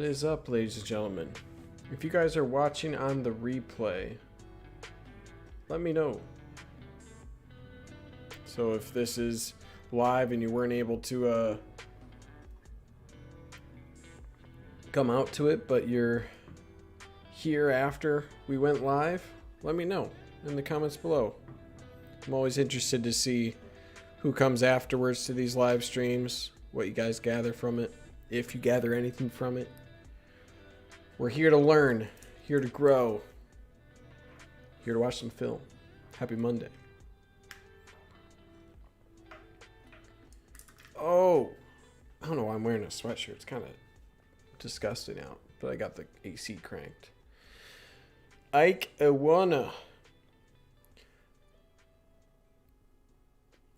is up, ladies and gentlemen? If you guys are watching on the replay, let me know. So if this is live and you weren't able to come out to it, but you're here after we went live, let me know in the comments below. I'm always interested to see who comes afterwards to these live streams, what you guys gather from it, if you gather anything from it. We're here to learn, here to grow, here to watch some film. Happy Monday. Oh, I don't know why I'm wearing a sweatshirt. It's kind of disgusting out, but I got the AC cranked. Ike Iwunnah.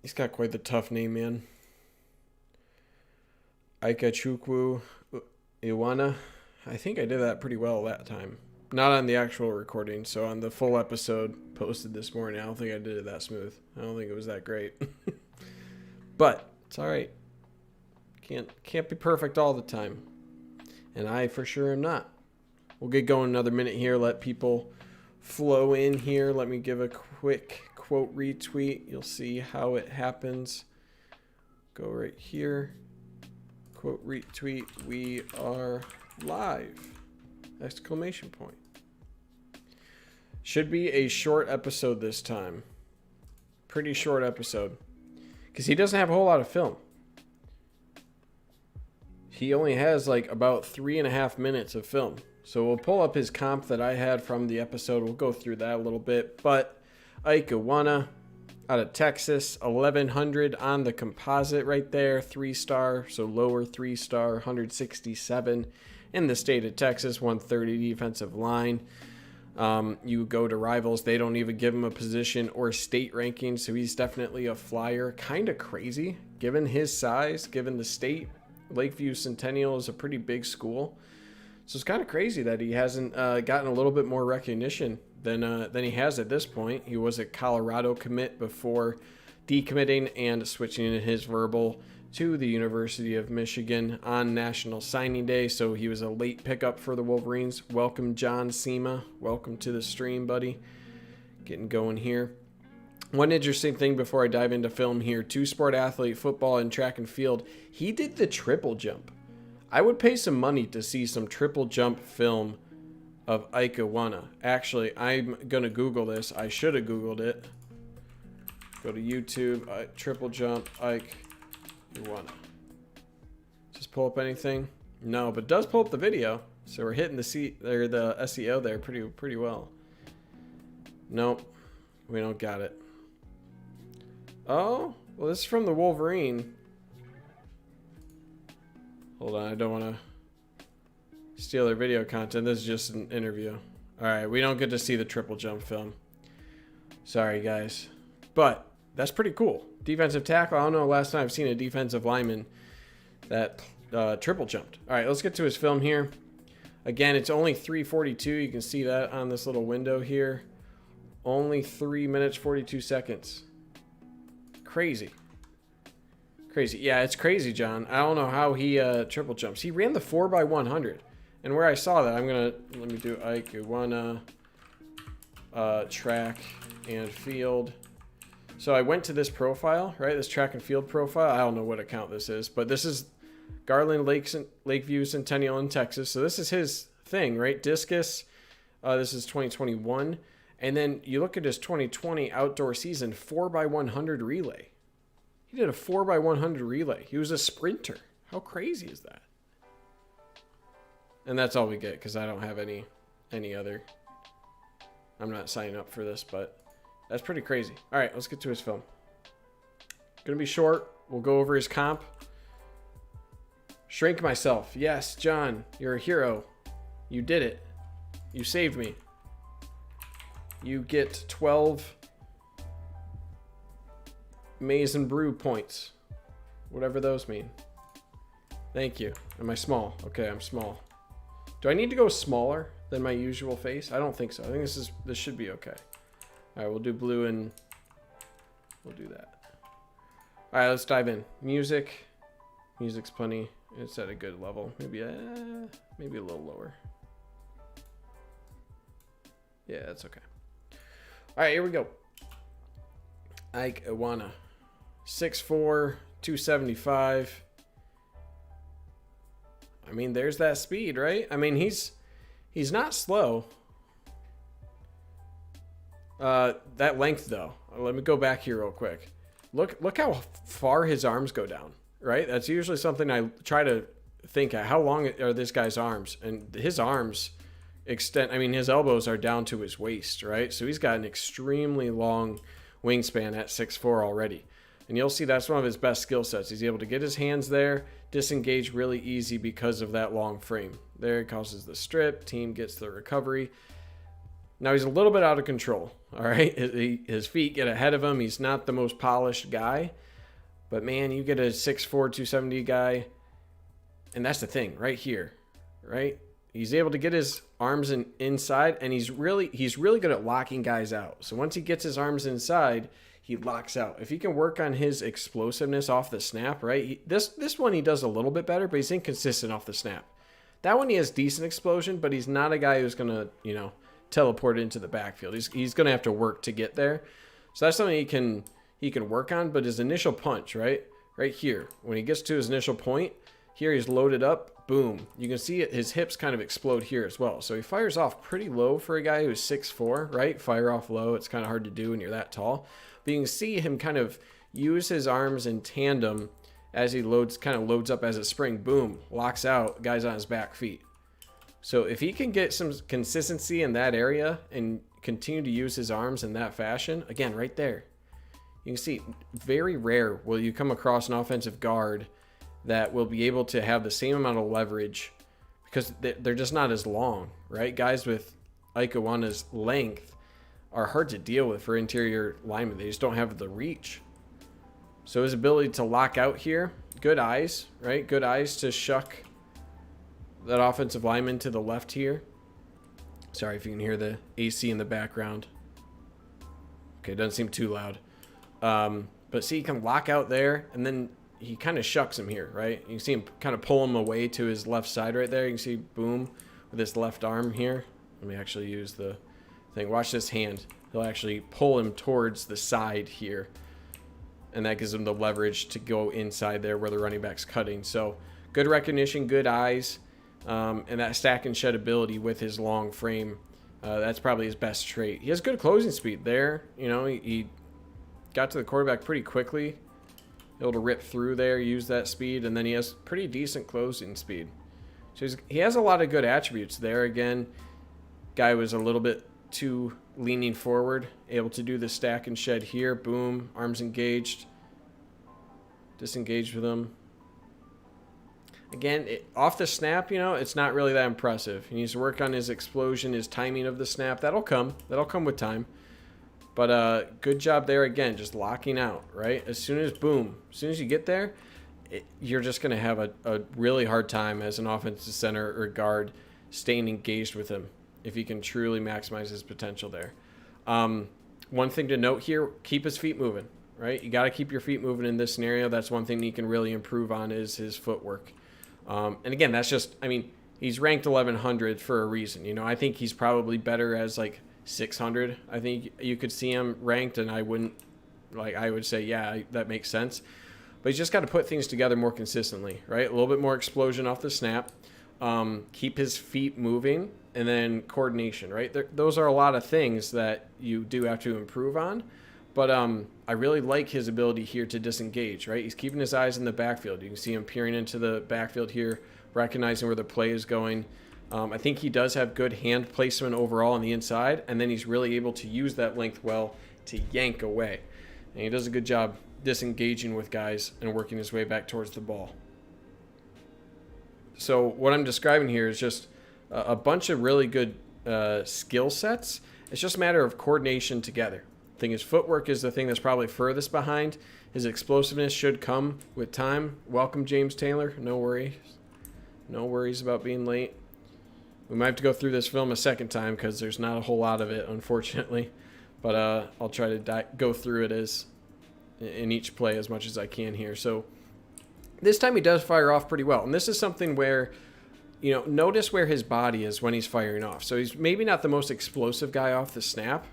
He's got quite the tough name, man. Ike Iwunnah. I think I did that pretty well that time. Not on the actual recording, so on the full episode posted this morning, I don't think I did it that smooth. I don't think it was that great. But it's all right. Can't be perfect all the time. And I for sure am not. We'll get going another minute here. Let people flow in here. Let me give a quick quote retweet. You'll see how it happens. Go right here. Quote retweet. We are live! Exclamation point. Should be a short episode this time. Pretty short episode. Because he doesn't have a whole lot of film. He only has like about 3.5 minutes of film. So we'll pull up his comp that I had from the episode. We'll go through that a little bit. But Ike Iwunnah out of Texas, 1100 on the composite right there. 3-star, so lower 3-star, 167 in the state of Texas, 130 defensive line. You go to Rivals, they don't even give him a position or state ranking, so he's definitely a flyer. Kind of crazy, given his size, given the state. Lakeview Centennial is a pretty big school. So it's kind of crazy that he hasn't gotten a little bit more recognition than he has at this point. He was a Colorado commit before decommitting and switching in his verbal to the University of Michigan on National Signing Day. So he was a late pickup for the Wolverines. Welcome, John Sema. Welcome to the stream, buddy. Getting going here. One interesting thing before I dive into film here. 2-sport athlete, football and track and field. He did the triple jump. I would pay some money to see some triple jump film of Ike Iwunnah. Actually, I'm going to Google this. I should have Googled it. Go to YouTube. Triple jump Ike Iwunnah. Just pull up anything? No, but it does pull up the video. So we're hitting the SEO there pretty well. Nope. We don't got it. Oh, well, this is from the Wolverine. Hold on, I don't want to steal their video content. This is just an interview. All right, we don't get to see the triple jump film. Sorry, guys. But that's pretty cool. Defensive tackle. I don't know last time I've seen a defensive lineman that triple jumped. All right, let's get to his film here. Again, it's only 3:42. You can see that on this little window here. Only 3 minutes, 42 seconds. Crazy. Crazy. Yeah, it's crazy, John. I don't know how he triple jumps. He ran the 4x100. And where I saw that, let me do Ike Iwunnah, track and field. So I went to this profile, right? This track and field profile. I don't know what account this is, but this is Garland Lakeview Centennial in Texas. So this is his thing, right? Discus. This is 2021. And then you look at his 2020 outdoor season 4x100 relay. He did a 4x100 relay. He was a sprinter. How crazy is that? And that's all we get because I don't have any other. I'm not signing up for this, but that's pretty crazy. All right, let's get to his film. Gonna be short. We'll go over his comp. Shrink myself. Yes, John, you're a hero. You did it. You saved me. You get 12 Maize and Brew points. Whatever those mean. Thank you. Am I small? Okay, I'm small. Do I need to go smaller than my usual face? I don't think so. I think this should be okay. All right, we'll do blue and we'll do that. All right, let's dive in. Music. Music's plenty It's at a good level. Maybe a little lower. Yeah, that's okay. All right, here we go. Ike Iwunnah, 6'4", 275. I mean, there's that speed, right? I mean, he's not slow. That length, though. Let me go back here real quick. Look how far his arms go down, right? That's usually something I try to think at. How long are this guy's arms? And his arms extend. I mean, his elbows are down to his waist, right? So he's got an extremely long wingspan at 6'4" already. And you'll see that's one of his best skill sets. He's able to get his hands there, disengage really easy because of that long frame. There, he causes the strip. Team gets the recovery. Now he's a little bit out of control, all right? His feet get ahead of him. He's not the most polished guy. But, man, you get a 6'4", 270 guy, and that's the thing right here, right? He's able to get his arms inside, and he's really good at locking guys out. So once he gets his arms inside, he locks out. If he can work on his explosiveness off the snap, right? This one he does a little bit better, but he's inconsistent off the snap. That one he has decent explosion, but he's not a guy who's going to, teleport into the backfield. He's going to have to work to get there. So that's something he can work on, but his initial punch, right here, when he gets to his initial point, here he's loaded up, boom. You can see his hips kind of explode here as well. So he fires off pretty low for a guy who's 6'4", right? Fire off low. It's kind of hard to do when you're that tall. But you can see him kind of use his arms in tandem as he kind of loads up as a spring. Boom, locks out, guy's on his back feet. So if he can get some consistency in that area and continue to use his arms in that fashion, again, right there, you can see very rare will you come across an offensive guard that will be able to have the same amount of leverage because they're just not as long, right? Guys with Ike Iwunnah's length are hard to deal with for interior linemen. They just don't have the reach. So his ability to lock out here, good eyes, right? Good eyes to shuck that offensive lineman to the left here. Sorry if you can hear the AC in the background. Okay, doesn't seem too loud. But see, he can lock out there, and then he kind of shucks him here, right? You can see him kind of pull him away to his left side right there. You can see, boom, with his left arm here. Let me actually use the thing. Watch this hand. He'll actually pull him towards the side here, and that gives him the leverage to go inside there where the running back's cutting. So good recognition, good eyes, and that stack and shed ability with his long frame. That's probably his best trait. He has good closing speed there. He got to the quarterback pretty quickly, able to rip through there, use that speed, and then he has pretty decent closing speed. So he has a lot of good attributes there. Again, guy was a little bit too leaning forward, able to do the stack and shed here. Boom, arms engaged, disengaged with him. Again, off the snap, it's not really that impressive. He needs to work on his explosion, his timing of the snap. That'll come with time. But good job there again, just locking out, right? As soon as you get there, you're just going to have a really hard time as an offensive center or guard staying engaged with him if he can truly maximize his potential there. One thing to note here, keep his feet moving, right? You got to keep your feet moving in this scenario. That's one thing he can really improve on is his footwork. And again, he's ranked 1100 for a reason. I think he's probably better as 600. I think you could see him ranked, and I would say, yeah, that makes sense. But he's just got to put things together more consistently, right? A little bit more explosion off the snap, keep his feet moving, and then coordination, right? Those are a lot of things that you do have to improve on. But I really like his ability here to disengage, right? He's keeping his eyes in the backfield. You can see him peering into the backfield here, recognizing where the play is going. I think he does have good hand placement overall on the inside, and then he's really able to use that length well to yank away. And he does a good job disengaging with guys and working his way back towards the ball. So what I'm describing here is just a bunch of really good skill sets. It's just a matter of coordination together. I think his footwork is the thing that's probably furthest behind. His explosiveness should come with time. Welcome, James Taylor. No worries. No worries about being late. We might have to go through this film a second time because there's not a whole lot of it, unfortunately. But I'll try to go through it in each play as much as I can here. So This time he does fire off pretty well. And this is something where, you know, notice where his body is when he's firing off. So he's maybe not the most explosive guy off the snap,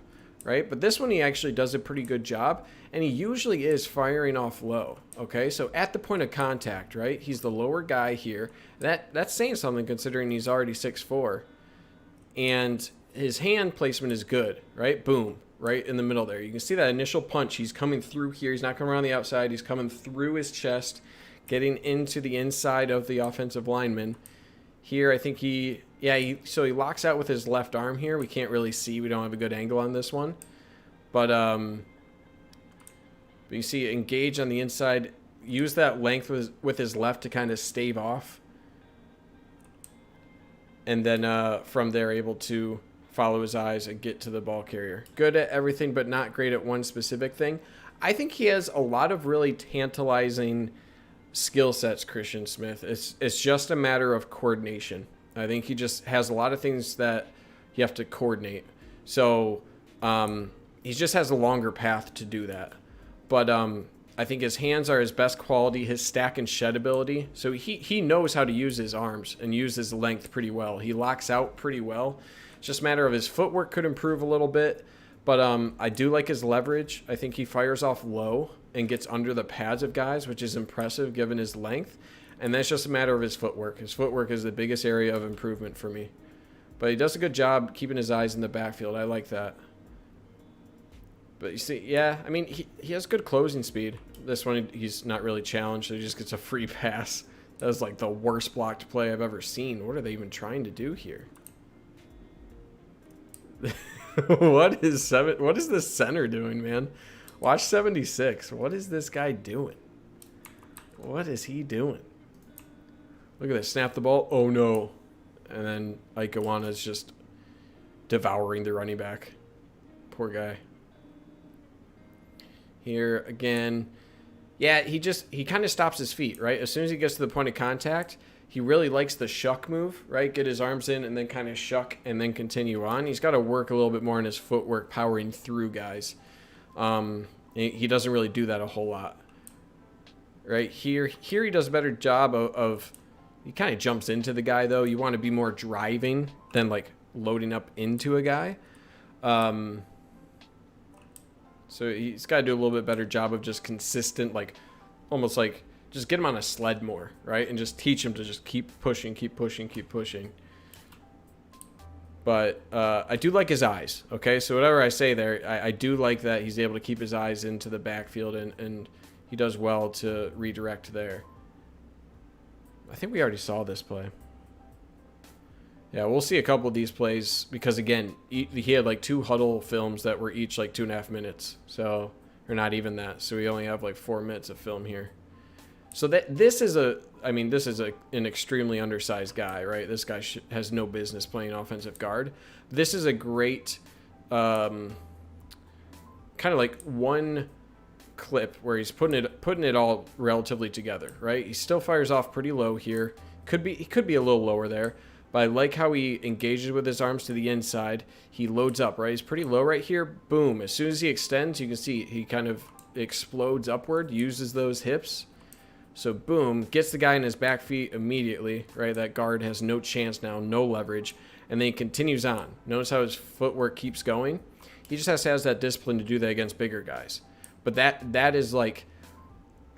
right? But this one he actually does a pretty good job. And he usually is firing off low, okay? So at the point of contact, right? He's the lower guy here. That's saying something considering he's already 6'4". And his hand placement is good, right? Boom, right in the middle there. You can see that initial punch. He's coming through here. He's not coming around the outside. He's coming through his chest, getting into the inside of the offensive lineman. Here, I think so he locks out with his left arm here. We can't really see. We don't have a good angle on this one. But you see engage on the inside. Use that length with his left to kind of stave off. And then from there, able to follow his eyes and get to the ball carrier. Good at everything, but not great at one specific thing. I think he has a lot of really tantalizing skill sets, Christian Smith. It's just a matter of coordination. I think he just has a lot of things that you have to coordinate. So he just has a longer path to do that. But I think his hands are his best quality, his stack and shed ability. So he knows how to use his arms and use his length pretty well. He locks out pretty well. It's just a matter of his footwork could improve a little bit. But I do like his leverage. I think he fires off low and gets under the pads of guys, which is impressive given his length. And that's just a matter of his footwork. His footwork is the biggest area of improvement for me. But he does a good job keeping his eyes in the backfield. I like that. But you see, yeah, I mean, he has good closing speed. This one, he's not really challenged, so he just gets a free pass. That was like the worst blocked play I've ever seen. What are they even trying to do here? What is this center doing, man? Watch 76. What is this guy doing? What is he doing? Look at this. Snap the ball. Oh, no. And then Ike Iwunnah is just devouring the running back. Poor guy. Here again. Yeah, he kind of stops his feet, right? As soon as he gets to the point of contact, he really likes the shuck move, right? Get his arms in and then kind of shuck and then continue on. He's got to work a little bit more on his footwork, powering through guys. He doesn't really do that a whole lot. Right here he does a better job of he kind of jumps into the guy, though. You want to be more driving than like loading up into a guy. So he's got to do a little bit better job of just consistent, like almost like just get him on a sled more, right? And just teach him to just keep pushing, keep pushing, keep pushing. But I do like his eyes, okay? So whatever I say there, I do like that he's able to keep his eyes into the backfield, and he does well to redirect there. I think we already saw this play. Yeah, we'll see a couple of these plays because, again, he had like 2 huddle films that were each like 2.5 minutes. So, or not even that. So we only have like 4 minutes of film here. So this is an extremely undersized guy, right? This guy has no business playing offensive guard. This is a great kind of like one clip where he's putting it all relatively together, right? He still fires off pretty low here. He could be a little lower there. But I like how he engages with his arms to the inside. He loads up, right? He's pretty low right here. Boom. As soon as he extends, you can see he kind of explodes upward, uses those hips. So boom, gets the guy in his back feet immediately, right? That guard has no chance now, no leverage. And then he continues on. Notice how his footwork keeps going. He just has that discipline to do that against bigger guys. But that is like,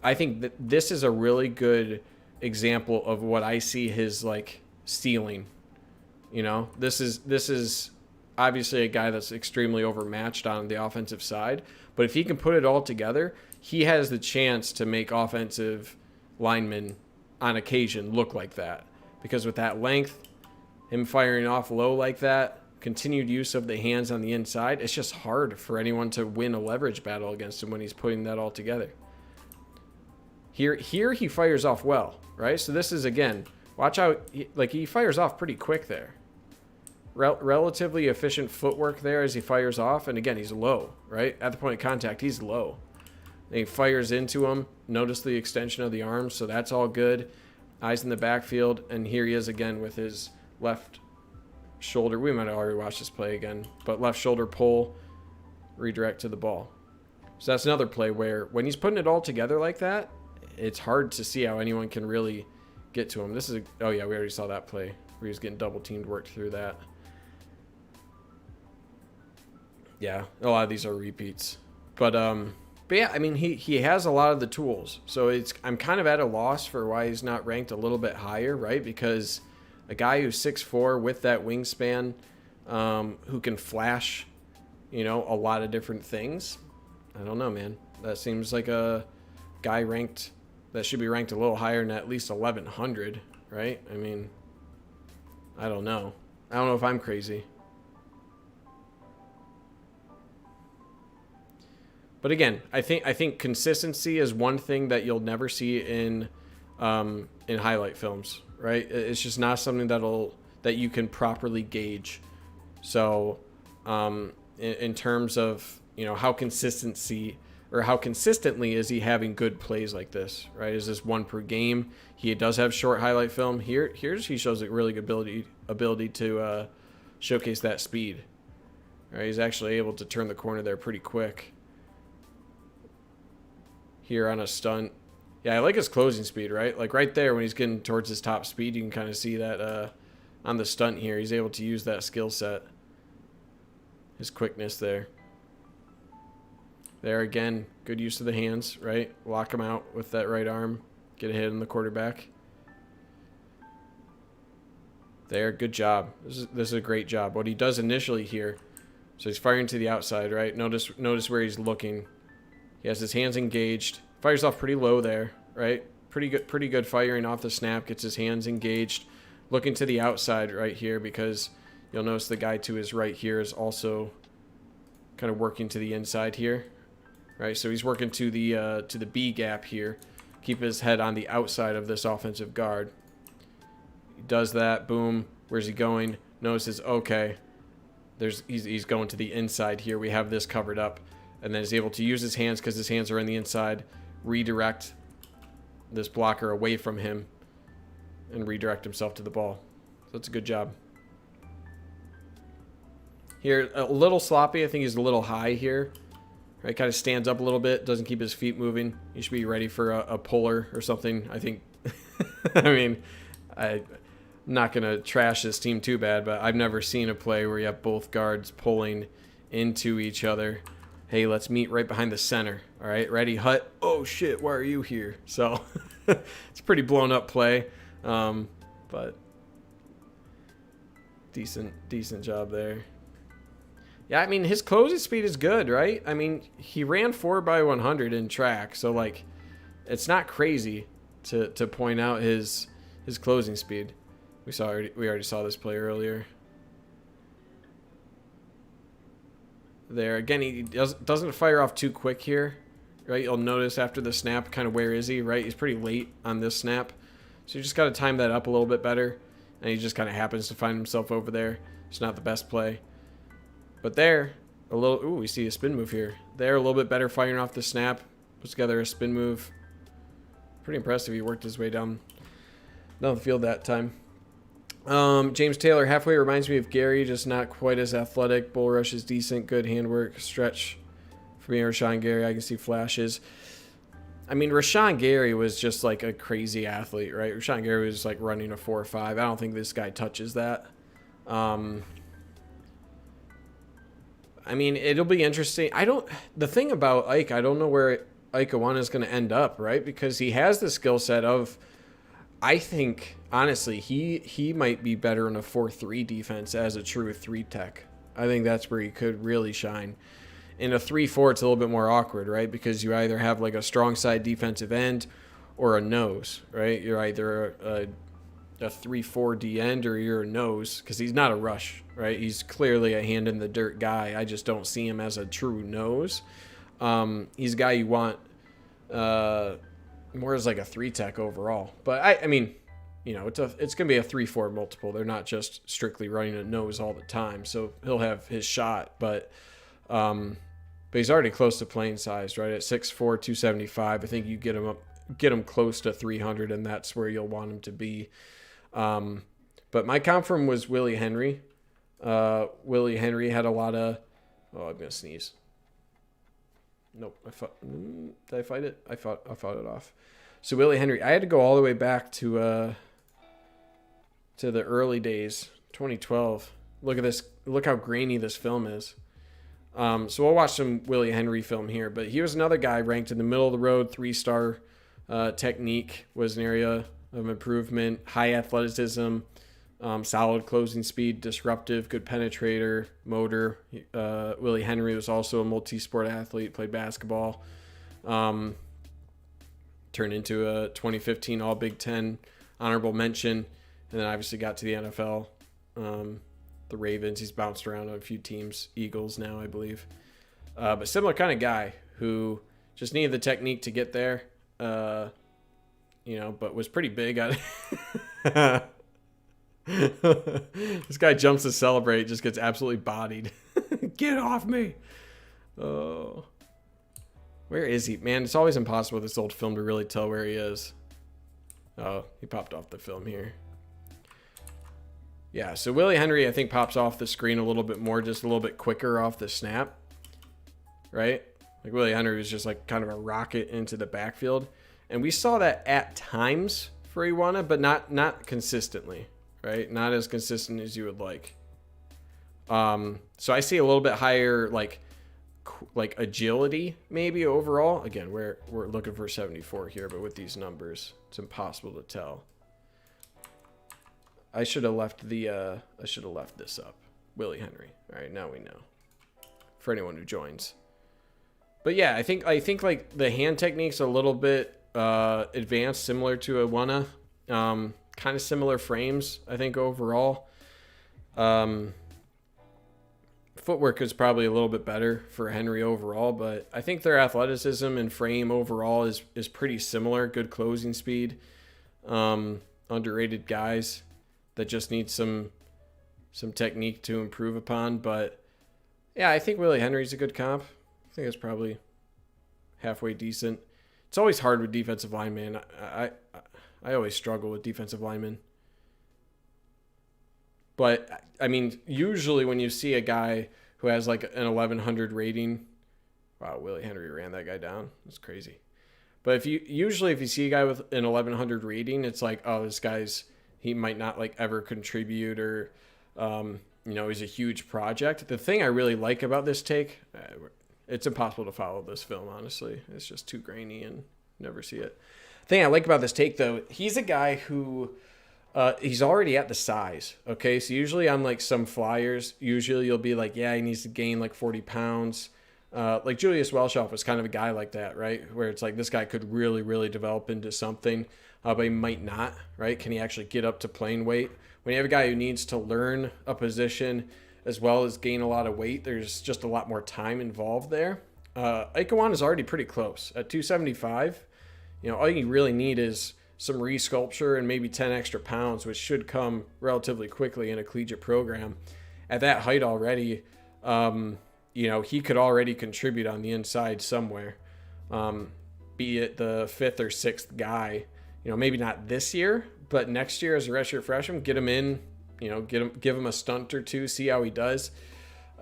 I think that this is a really good example of what I see his like ceiling. You know, this is obviously a guy that's extremely overmatched on the offensive side, but if he can put it all together, he has the chance to make offensive linemen on occasion look like that, because with that length, him firing off low like that, continued use of the hands on the inside, it's just hard for anyone to win a leverage battle against him when he's putting that all together. Here he fires off well, right? So this is, again, watch how he fires off pretty quick there. Relatively efficient footwork there as he fires off. And again, he's low, right? At the point of contact, he's low. And he fires into him. Notice the extension of the arms, so that's all good. Eyes in the backfield. And here he is again with his left shoulder. We might have already watched this play again. But left shoulder pull, redirect to the ball. So that's another play where when he's putting it all together like that, it's hard to see how anyone can really get to him. This is oh yeah, we already saw that play where he was getting double teamed, worked through that. Yeah, a lot of these are repeats. But yeah, I mean, he has a lot of the tools. So I'm kind of at a loss for why he's not ranked a little bit higher, right? Because a guy who's 6'4" with that wingspan, who can flash, a lot of different things. I don't know, man. That seems like a guy that should be ranked a little higher than at least 1100, right? I mean, I don't know. I don't know if I'm crazy. But again, I think consistency is one thing that you'll never see in highlight films, right? It's just not something that you can properly gauge. So, in terms of how consistently is he having good plays like this, right? Is this one per game? He does have short highlight film. Here's he shows a really good ability to showcase that speed. Right? He's actually able to turn the corner there pretty quick. Here on a stunt. Yeah, I like his closing speed, right? Like right there when he's getting towards his top speed, you can kind of see that on the stunt here. He's able to use that skill set. His quickness there. There again, good use of the hands, right? Lock him out with that right arm. Get a hit on the quarterback. There, good job. This is a great job. What he does initially here, so he's firing to the outside, right? Notice where he's looking. He has his hands engaged. Fires off pretty low there, right? Pretty good firing off the snap. Gets his hands engaged. Looking to the outside right here because you'll notice the guy to his right here is also kind of working to the inside here, right? So he's working to the B gap here. Keep his head on the outside of this offensive guard. He does that. Boom. Where's he going? Notices, okay, he's going to the inside here. We have this covered up. And then he's able to use his hands because his hands are on the inside, redirect this blocker away from him, and redirect himself to the ball. So that's a good job. Here, a little sloppy. I think he's a little high here. Right, kind of stands up a little bit, doesn't keep his feet moving. He should be ready for a puller or something, I think. I mean, I'm not going to trash this team too bad, but I've never seen a play where you have both guards pulling into each other. Hey, let's meet right behind the center. All right, ready, hut. Oh, shit, why are you here? So it's a pretty blown up play, but decent job there. Yeah, I mean, his closing speed is good, right? I mean, he ran 4x100 in track, so, like, it's not crazy to point out his closing speed. We already saw this play earlier. There again, he doesn't fire off too quick here, right? You'll notice after the snap, kind of where is he, right? He's pretty late on this snap, so you just got to time that up a little bit better, and he just kind of happens to find himself over there. It's not the best play, but there, a little. Ooh, we see a spin move here. There, a little bit better firing off the snap. Puts together a spin move. Pretty impressive. He worked his way down the field that time. James Taylor halfway reminds me of Gary, just not quite as athletic. Bull rush is decent, good handwork, stretch for me. Rashawn Gary, I can see flashes. I mean, Rashawn Gary was just like a crazy athlete, right? Rashawn Gary was like running a 4.5. I don't think this guy touches that. I mean, it'll be interesting. The thing about Ike, I don't know where Ike Iwunnah is going to end up, right? Because he has the skill set of, I think, honestly, he might be better in a 4-3 defense as a true 3 tech. I think that's where he could really shine. In a 3-4, it's a little bit more awkward, right? Because you either have like a strong side defensive end or a nose, right? You're either a 3-4 D end or you're a nose, because he's not a rush, right? He's clearly a hand in the dirt guy. I just don't see him as a true nose. He's a guy you want more as like a 3 tech overall. But I mean, it's gonna be a 3-4 multiple. They're not just strictly running a nose all the time, so he'll have his shot. But he's already close to playing size, right? At 6'4", 275, I think you get him close to 300, and that's where you'll want him to be. But my comp from was Willie Henry. Willie Henry had a lot of. Oh, I'm gonna sneeze. Nope. Did I fight it? I fought it off. So Willie Henry, I had to go all the way back to the early days, 2012. Look at this. Look how grainy this film is. So we'll watch some Willie Henry film here. But he was another guy ranked in the middle of the road, 3-star technique was an area of improvement, high athleticism, solid closing speed, disruptive, good penetrator, motor. Willie Henry was also a multi-sport athlete, played basketball. Turned into a 2015 All Big Ten honorable mention, and then obviously got to the NFL. The Ravens, he's bounced around on a few teams, Eagles now, I believe. But similar kind of guy who just needed the technique to get there, but was pretty big at it. This guy jumps to celebrate, just gets absolutely bodied. Get off me. Oh. Where is he? Man, it's always impossible with this old film to really tell where he is. Oh, he popped off the film here. Yeah, so Willie Henry, I think, pops off the screen a little bit more, just a little bit quicker off the snap. Right? Like Willie Henry was just like kind of a rocket into the backfield. And we saw that at times for Iwana, but not consistently. Right? Not as consistent as you would like. So I see a little bit higher like agility maybe overall. Again, we're looking for 74 here, but with these numbers, it's impossible to tell. I should have left this up. Willie Henry. All right, now we know. For anyone who joins. But yeah, I think like the hand technique's a little bit advanced, similar to Iwunnah. Kind of similar frames, I think, overall. Footwork is probably a little bit better for Henry overall, but I think their athleticism and frame overall is pretty similar. Good closing speed. Underrated guys that just need some technique to improve upon. But yeah, I think Willie Henry's a good comp. I think it's probably halfway decent. It's always hard with defensive linemen. I always struggle with defensive linemen. But, I mean, usually when you see a guy who has like an 1,100 rating, wow, Willie Henry ran that guy down. That's crazy. But if you see a guy with an 1,100 rating, it's like, oh, he might not like ever contribute or, he's a huge project. The thing I really like about this take, it's impossible to follow this film, honestly. It's just too grainy and never see it. The thing I like about this take, though, he's a guy who... he's already at the size, okay? So usually on, like, some flyers, usually you'll be like, yeah, he needs to gain, like, 40 pounds. Like, Julius Welshoff was kind of a guy like that, right? Where it's like, this guy could really, really develop into something, but he might not, right? Can he actually get up to playing weight? When you have a guy who needs to learn a position as well as gain a lot of weight, there's just a lot more time involved there. Ike Iwunnah is already pretty close. At 275, all you really need is some resculpture and maybe 10 extra pounds, which should come relatively quickly in a collegiate program. At that height already, he could already contribute on the inside somewhere, be it the 5th or 6th guy. Maybe not this year, but next year as a redshirt freshman, get him in, give him a stunt or two, see how he does.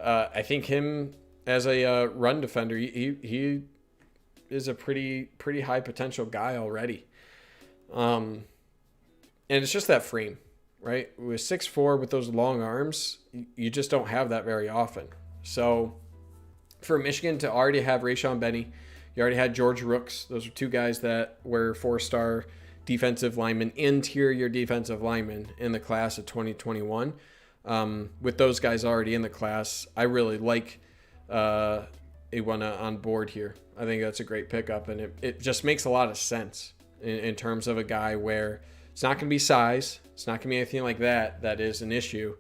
I think him as a run defender, he is a pretty high potential guy already. And it's just that frame, right? With 6'4", with those long arms, you just don't have that very often. So for Michigan to already have Rayshon Benny, you already had George Rooks. Those are two guys that were 4-star defensive linemen, interior defensive linemen in the class of 2021. With those guys already in the class, I really like Iwunnah on board here. I think that's a great pickup, and it just makes a lot of sense in terms of a guy where it's not going to be size. It's not going to be anything like that is an issue.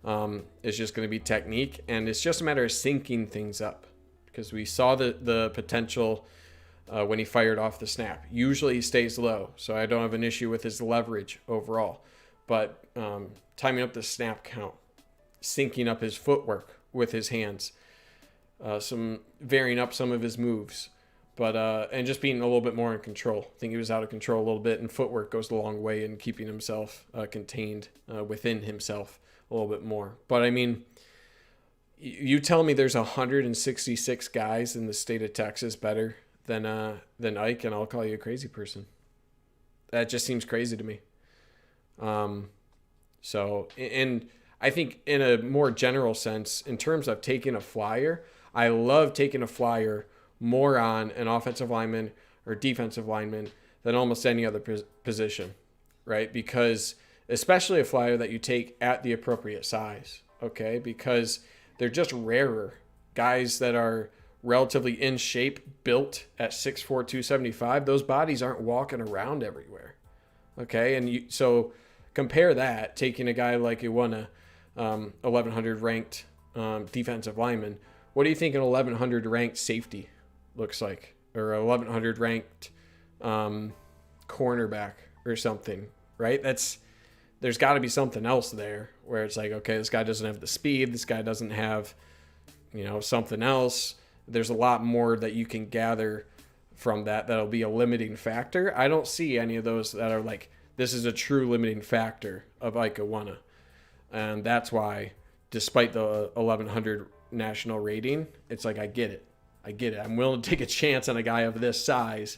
It's just going to be technique, and it's just a matter of syncing things up, because we saw the potential when he fired off the snap. Usually he stays low, so I don't have an issue with his leverage overall. But timing up the snap count, syncing up his footwork with his hands, varying up some of his moves, but and just being a little bit more in control. I think he was out of control a little bit, and footwork goes a long way in keeping himself contained within himself a little bit more. But I mean, you tell me there's 166 guys in the state of Texas better than Ike, and I'll call you a crazy person. That just seems crazy to me. So, and I think in a more general sense, in terms of taking a flyer, I love taking a flyer more on an offensive lineman or defensive lineman than almost any other position, right? Because especially a flyer that you take at the appropriate size, okay? Because they're just rarer. Guys that are relatively in shape, built at 6'4", 275, those bodies aren't walking around everywhere, okay? And so compare that, taking a guy like Iwunnah, 1,100 ranked defensive lineman. What do you think an 1,100 ranked safety looks like? Or a 1,100 ranked cornerback or something, right? There's got to be something else there where it's like, okay, this guy doesn't have the speed. This guy doesn't have, something else. There's a lot more that you can gather from that'll be a limiting factor. I don't see any of those that are like, this is a true limiting factor of Ike Iwunnah. And that's why, despite the 1,100 national rating, it's like, I get it. I'm willing to take a chance on a guy of this size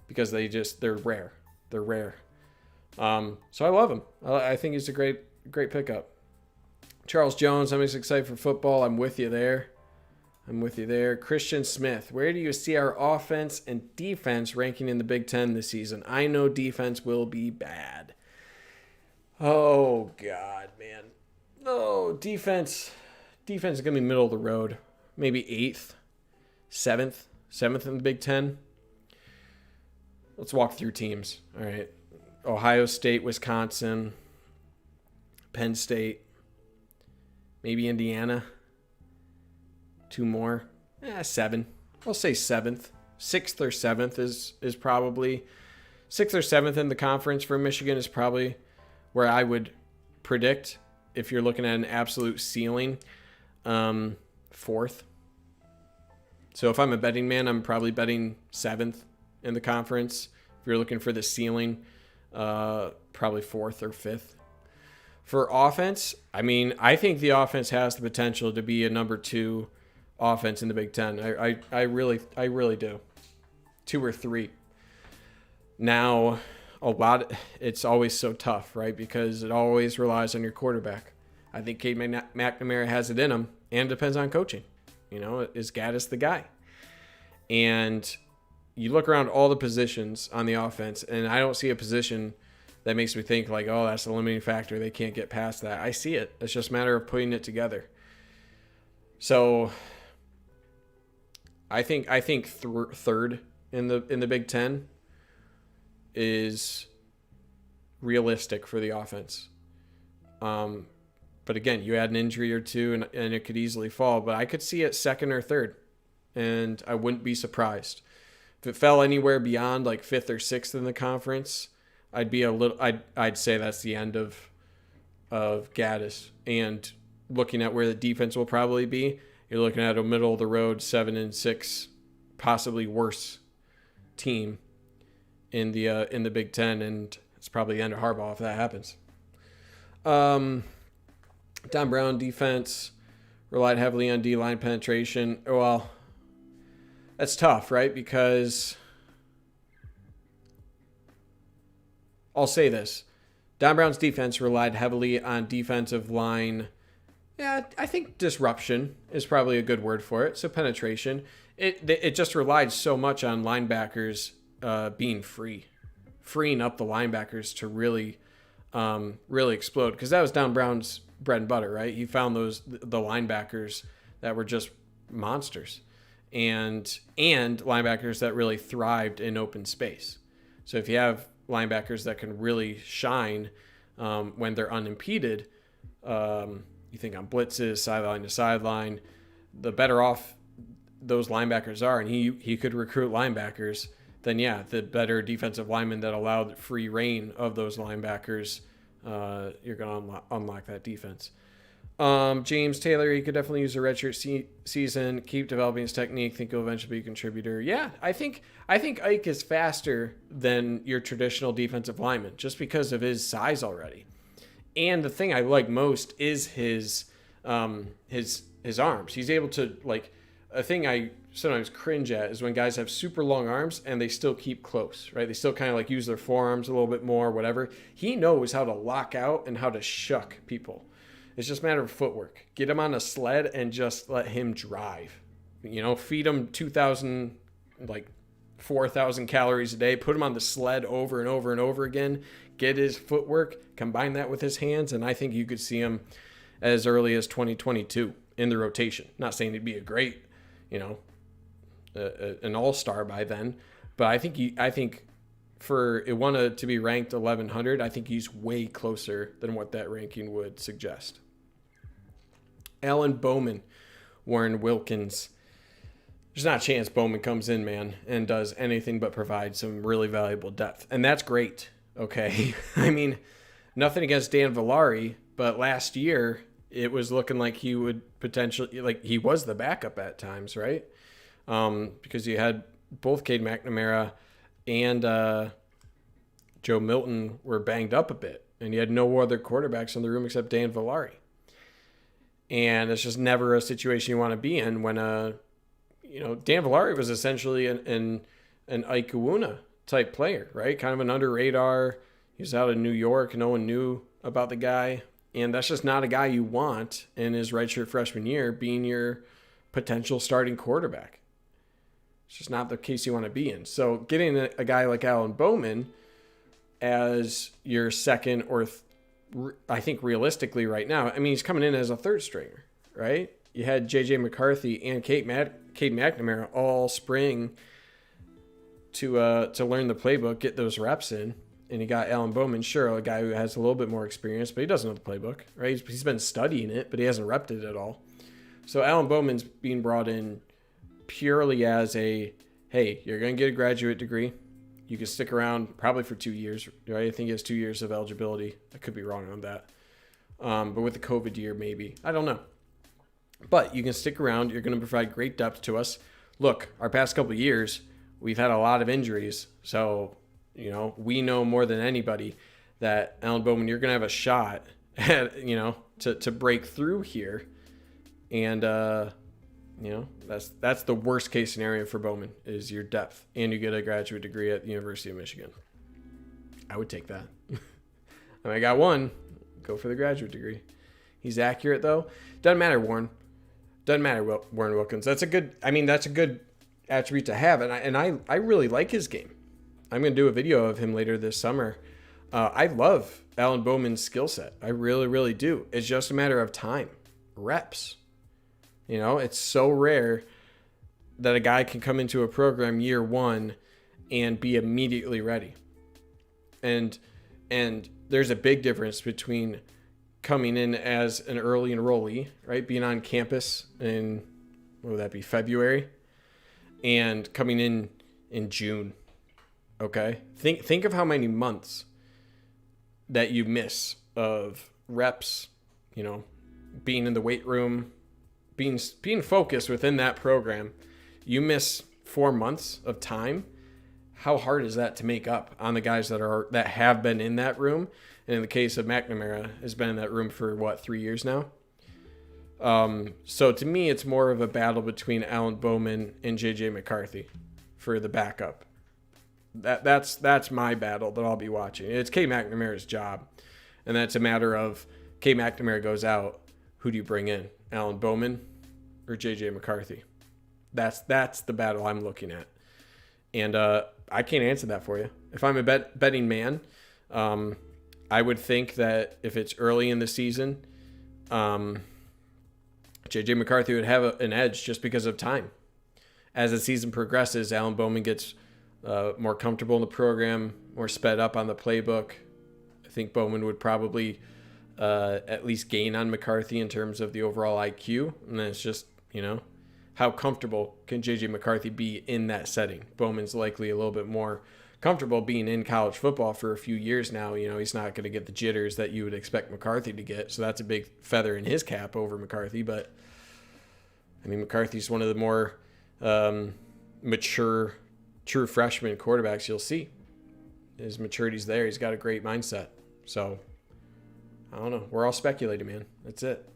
because they're rare. They're rare. So I love him. I think he's a great pickup. Charles Jones, I'm excited for football. I'm with you there. Christian Smith, where do you see our offense and defense ranking in the Big Ten this season? I know defense will be bad. Oh, God, man. Oh, defense is going to be middle of the road. Maybe 8th, 7th in the Big Ten. Let's walk through teams. All right. Ohio State, Wisconsin, Penn State, maybe Indiana. 2 more. 7. I'll say 7th. 6th or 7th is probably 6th or 7th in the conference for Michigan is probably where I would predict if you're looking at an absolute ceiling. 4th. So if I'm a betting man, I'm probably betting 7th in the conference. If you're looking for the ceiling, probably 4th or 5th. For offense, I think the offense has the potential to be a number 2 offense in the Big Ten. I really do. 2 or 3. Now, it's always so tough, right? Because it always relies on your quarterback. I think Cade McNamara has it in him, and depends on coaching. Is Gaddis the guy? And you look around all the positions on the offense, and I don't see a position that makes me think like, oh, that's a limiting factor. They can't get past that. I see it. It's just a matter of putting it together. So I think third in the Big Ten is realistic for the offense. But again, you add an injury or two, and it could easily fall. But I could see it 2nd or 3rd, and I wouldn't be surprised if it fell anywhere beyond like 5th or 6th in the conference. I'd say that's the end of Gaddis. And looking at where the defense will probably be, you're looking at a middle of the road 7-6, possibly worse team in the Big Ten, and it's probably the end of Harbaugh if that happens. Don Brown defense relied heavily on D-line penetration. Well, that's tough, right? Because I'll say this. Don Brown's defense relied heavily on defensive line. Yeah, I think disruption is probably a good word for it. So penetration. It just relied so much on linebackers being freeing up the linebackers to really explode. Because that was Don Brown's bread and butter, right? He found the linebackers that were just monsters, and linebackers that really thrived in open space. So if you have linebackers that can really shine when they're unimpeded, you think on blitzes, sideline to sideline, the better off those linebackers are, and he could recruit linebackers, then yeah, the better defensive linemen that allowed free reign of those linebackers, you're going to unlock that defense. James Taylor, he could definitely use a redshirt season, keep developing his technique, think he'll eventually be a contributor. Yeah, I think Ike is faster than your traditional defensive lineman just because of his size already. And the thing I like most is his arms. He's able to, like, a thing I sometimes cringe at is when guys have super long arms and they still keep close, right? They still kind of like use their forearms a little bit more, whatever. He knows how to lock out and how to shuck people. It's just a matter of footwork. Get him on a sled and just let him drive. Feed him 2,000, like 4,000 calories a day. Put him on the sled over and over and over again. Get his footwork, combine that with his hands, and I think you could see him as early as 2022 in the rotation. Not saying he'd be a great, an all-star by then, but I think for Iwunnah to be ranked 1,100, I think he's way closer than what that ranking would suggest. Alan Bowman, Warren Wilkins. There's not a chance Bowman comes in, man, and does anything but provide some really valuable depth. And that's great, okay? I mean, nothing against Dan Villari, but last year it was looking like he would potentially, like he was the backup at times, right? Because you had both Cade McNamara and Joe Milton were banged up a bit, and you had no other quarterbacks in the room except Dan Villari. And it's just never a situation you want to be in when Dan Villari was essentially an Ike Iwunnah type player, right? Kind of an under radar. He was out of New York. No one knew about the guy. And that's just not a guy you want in his redshirt freshman year being your potential starting quarterback. It's just not the case you want to be in. So getting a guy like Alan Bowman as your second or I think realistically right now, I mean, he's coming in as a third stringer, right? You had J.J. McCarthy and Cade McNamara all spring to learn the playbook, get those reps in. And you got Alan Bowman, sure, a guy who has a little bit more experience, but he doesn't know the playbook, right? He's been studying it, but he hasn't repped it at all. So Alan Bowman's being brought in purely as hey, you're going to get a graduate degree. You can stick around probably for 2 years, right? I think he has 2 years of eligibility. I could be wrong on that. But with the COVID year, maybe. I don't know. But you can stick around. You're going to provide great depth to us. Look, our past couple of years, we've had a lot of injuries. So, we know more than anybody that Alan Bowman, you're going to have a shot at, to break through here. And, that's the worst case scenario for Bowman is your depth, and you get a graduate degree at the University of Michigan. I would take that. I got one. Go for the graduate degree. He's accurate though. Doesn't matter, Warren. Doesn't matter, Warren Wilkins. That's a good attribute to have, and I really like his game. I'm going to do a video of him later this summer. I love Alan Bowman's skill set. I really, really do. It's just a matter of time, reps. It's so rare that a guy can come into a program year one and be immediately ready. And there's a big difference between coming in as an early enrollee, right? Being on campus in, what would that be, February? And coming in June, okay? Think of how many months that you miss of reps, being in the weight room, being focused within that program. You miss 4 months of time. How hard is that to make up on the guys that have been in that room? And in the case of McNamara, has been in that room for 3 years now. So to me, it's more of a battle between Alan Bowman and J.J. McCarthy for the backup. That's my battle that I'll be watching. It's Cade McNamara's job, and that's a matter of Cade McNamara goes out. Who do you bring in? Alan Bowman or J.J. McCarthy? That's the battle I'm looking at. And I can't answer that for you. If I'm a betting man, I would think that if it's early in the season, J.J. McCarthy would have an edge just because of time. As the season progresses, Alan Bowman gets more comfortable in the program, more sped up on the playbook. I think Bowman would probably at least gain on McCarthy in terms of the overall IQ. And then it's just, how comfortable can J.J. McCarthy be in that setting? Bowman's likely a little bit more comfortable being in college football for a few years now. He's not going to get the jitters that you would expect McCarthy to get. So that's a big feather in his cap over McCarthy. But, McCarthy's one of the more mature, true freshman quarterbacks you'll see. His maturity's there. He's got a great mindset. So, I don't know. We're all speculating, man. That's it.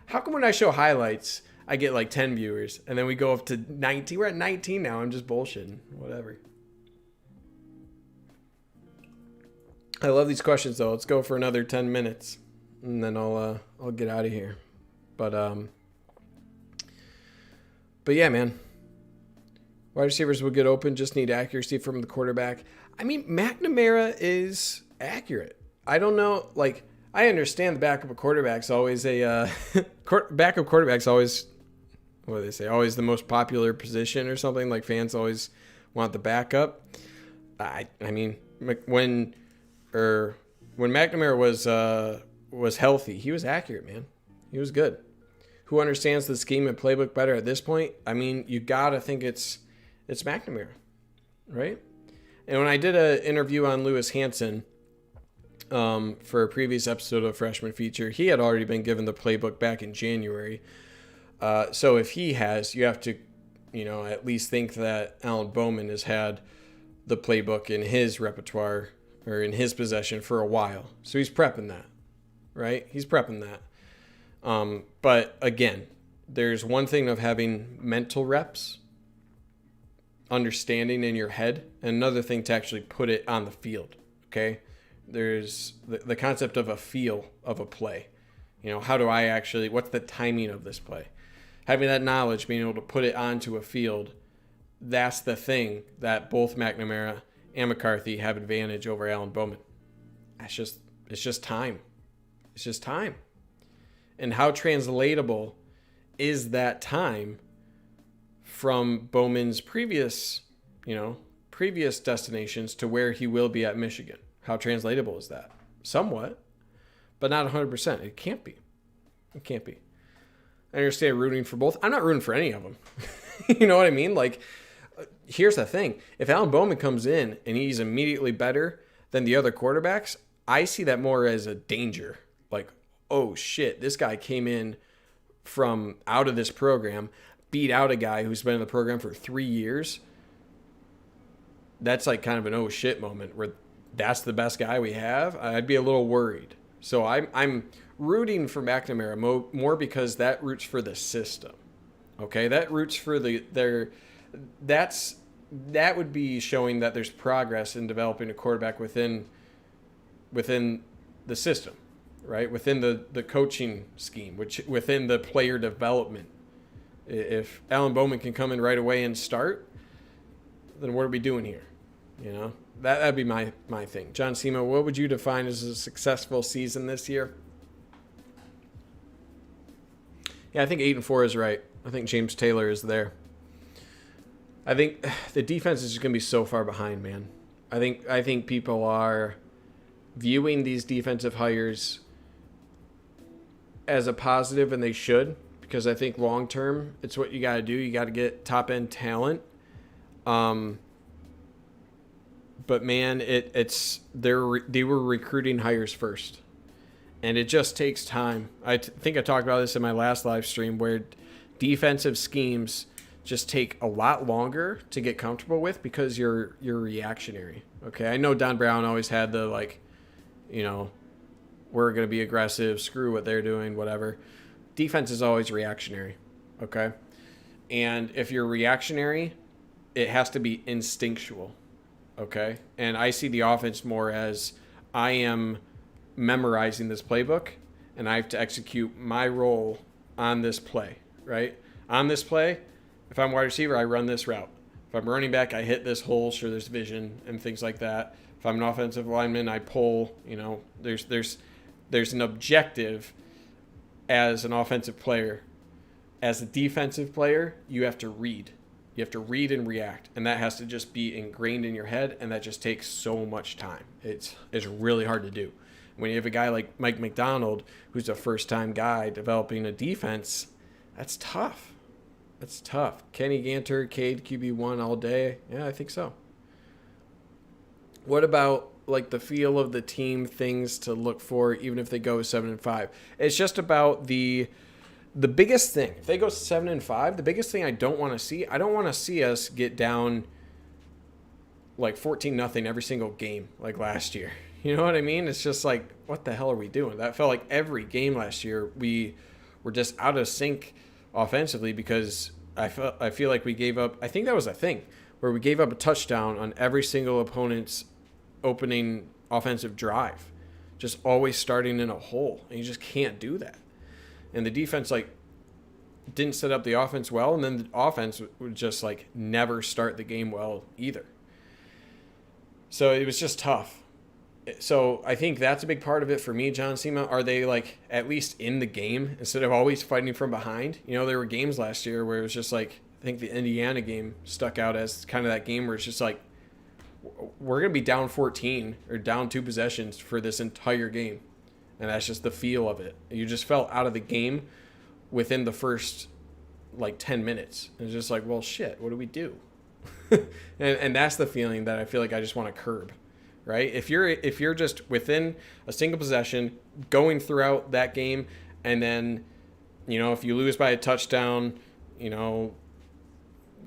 How come when I show highlights, I get like 10 viewers, and then we go up to 19. We're at 19 now. I'm just bullshitting. Whatever. I love these questions though. Let's go for another 10 minutes, and then I'll get out of here. But yeah, man. Wide receivers will get open. Just need accuracy from the quarterback. I mean, McNamara is accurate. I don't know. Like, I understand the backup of quarterback's always a backup quarterback's always, what do they say? Always the most popular position or something. Like, fans always want the backup. I mean, when McNamara was healthy, he was accurate, man. He was good. Who understands the scheme and playbook better at this point? I mean, you gotta think it's McNamara, right? And when I did an interview on Lewis Hansen for a previous episode of Freshman Feature, he had already been given the playbook back in January. So if he has, you have to, at least think that Alan Bowman has had the playbook in his repertoire or in his possession for a while. So he's prepping that, right? He's prepping that. But again, there's one thing of having mental reps, understanding in your head, and another thing to actually put it on the field. Okay. There's the concept of a feel of a play. How do I actually, what's the timing of this play? Having that knowledge, being able to put it onto a field, that's the thing that both McNamara and McCarthy have advantage over Alan Bowman. It's just time. It's just time. And how translatable is that time from Bowman's previous destinations to where he will be at Michigan? How translatable is that? Somewhat, but not 100%. It can't be. It can't be. I understand rooting for both. I'm not rooting for any of them. You know what I mean? Like, here's the thing. If Alan Bowman comes in and he's immediately better than the other quarterbacks, I see that more as a danger. Like, oh shit, this guy came in from out of this program, beat out a guy who's been in the program for 3 years. That's like kind of an oh shit moment where that's the best guy we have. I'd be a little worried. So I'm rooting for McNamara more because that roots for the system. Okay, that roots for that would be showing that there's progress in developing a quarterback within the system, right? Within the coaching scheme, which within the player development. If Alan Bowman can come in right away and start, then what are we doing here? That'd be my thing. John Sema, what would you define as a successful season this year? Yeah, I think 8-4 is right. I think James Taylor is there. I think the defense is just going to be so far behind, man. I think people are viewing these defensive hires as a positive, and they should, because I think long term, it's what you got to do. You got to get top end talent. But man, they were recruiting hires first, and it just takes time. I think I talked about this in my last live stream, where defensive schemes just take a lot longer to get comfortable with because you're reactionary. Okay, I know Don Brown always had the we're going to be aggressive, screw what they're doing, whatever. Defense is always reactionary. Okay, and if you're reactionary, it has to be instinctual. Okay, and I see the offense more as I am memorizing this playbook and I have to execute my role on this play, right? On this play, if I'm wide receiver, I run this route. If I'm running back, I hit this hole, sure there's vision and things like that. If I'm an offensive lineman, I pull, there's an objective as an offensive player. As a defensive player, you have to read. You have to read and react, and that has to just be ingrained in your head, and that just takes so much time. It's really hard to do. When you have a guy like Mike McDonald, who's a first-time guy developing a defense, that's tough. That's tough. Kenny Ganter, Cade, QB1 all day? Yeah, I think so. What about like the feel of the team, things to look for, even if they go 7-5? It's just about the biggest thing. If they go 7-5, the biggest thing I don't want to see us get down like 14-0 every single game like last year. You know what I mean? It's just like, what the hell are we doing? That felt like every game last year we were just out of sync offensively because I feel like we gave up. I think that was a thing where we gave up a touchdown on every single opponent's opening offensive drive, just always starting in a hole, and you just can't do that. And the defense didn't set up the offense well, and then the offense would just never start the game well either. So it was just tough. So I think that's a big part of it for me, John Cena. Are they at least in the game instead of always fighting from behind? There were games last year where it was just I think the Indiana game stuck out as kind of that game where it's just we're going to be down 14 or down 2 possessions for this entire game. And that's just the feel of it. You just felt out of the game within the first 10 minutes. And it's just well, shit, what do we do? and that's the feeling that I feel like I just want to curb, right? If you're just within a single possession going throughout that game, and then, if you lose by a touchdown,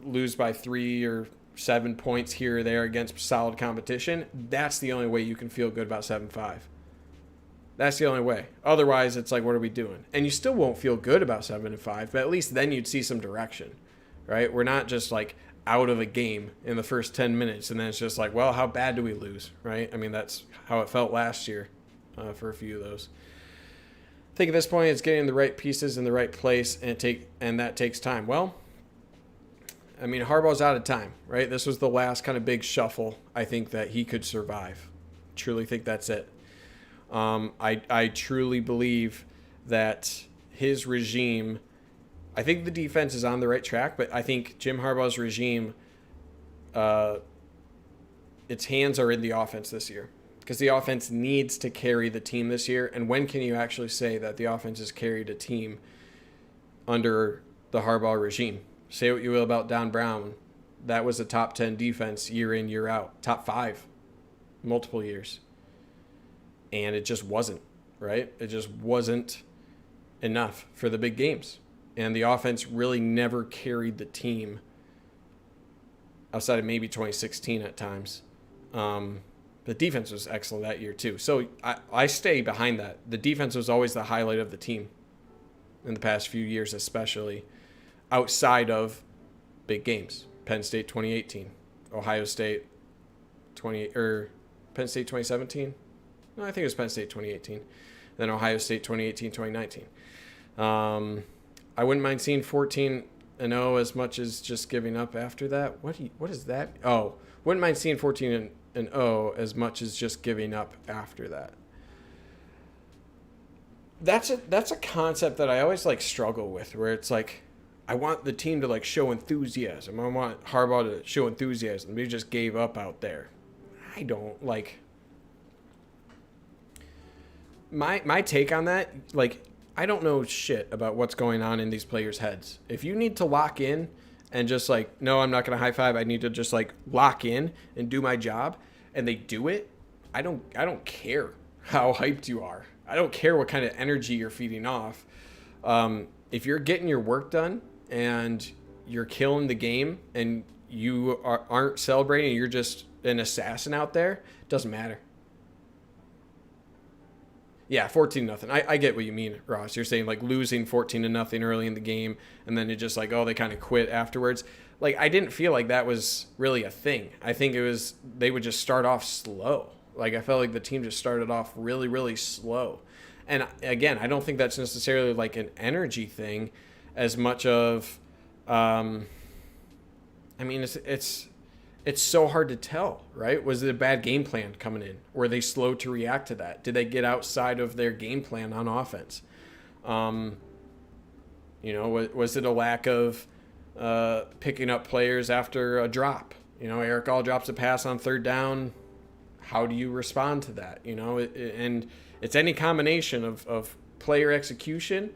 lose by 3 or 7 points here or there against solid competition, that's the only way you can feel good about 7-5. That's the only way. Otherwise, it's what are we doing? And you still won't feel good about 7-5, but at least then you'd see some direction, right? We're not just out of a game in the first 10 minutes, and then it's just well, how bad do we lose, right? I mean, that's how it felt last year for a few of those. I think at this point, it's getting the right pieces in the right place, and that takes time. Well, I mean, Harbaugh's out of time, right? This was the last kind of big shuffle I think that he could survive. Truly think that's it. I truly believe that his regime, I think the defense is on the right track, but I think Jim Harbaugh's regime, its hands are in the offense this year because the offense needs to carry the team this year. And when can you actually say that the offense has carried a team under the Harbaugh regime? Say what you will about Don Brown. That was a top 10 defense year in, year out, top 5, multiple years. And it just wasn't, right? It just wasn't enough for the big games. And the offense really never carried the team outside of maybe 2016 at times. The defense was excellent that year too. So I stay behind that. The defense was always the highlight of the team in the past few years, especially outside of big games. Penn State 2018, Ohio State Penn State 2017. No, I think it was Penn State 2018. Then Ohio State 2018, 2019. I wouldn't mind seeing 14-0 as much as just giving up after that. What is that? Oh, wouldn't mind seeing 14-0 as much as just giving up after that. That's a concept that I always struggle with, where it's I want the team to show enthusiasm. I want Harbaugh to show enthusiasm. They just gave up out there. I don't My take on that, I don't know shit about what's going on in these players' heads. If you need to lock in and just no, I'm not going to high five. I need to just lock in and do my job, and they do it. I don't care how hyped you are. I don't care what kind of energy you're feeding off. If you're getting your work done and you're killing the game and you aren't celebrating, you're just an assassin out there, it doesn't matter. Yeah, 14-0. I get what you mean, Ross. You're saying losing 14-0 early in the game, and then it just they kind of quit afterwards. I didn't feel like that was really a thing. I think it was they would just start off slow. I felt like the team just started off really, really slow. And again, I don't think that's necessarily an energy thing as much of, it's so hard to tell, right? Was it a bad game plan coming in? Were they slow to react to that? Did they get outside of their game plan on offense? Was it a lack of picking up players after a drop? Eric All drops a pass on third down. How do you respond to that? And it's any combination of player execution,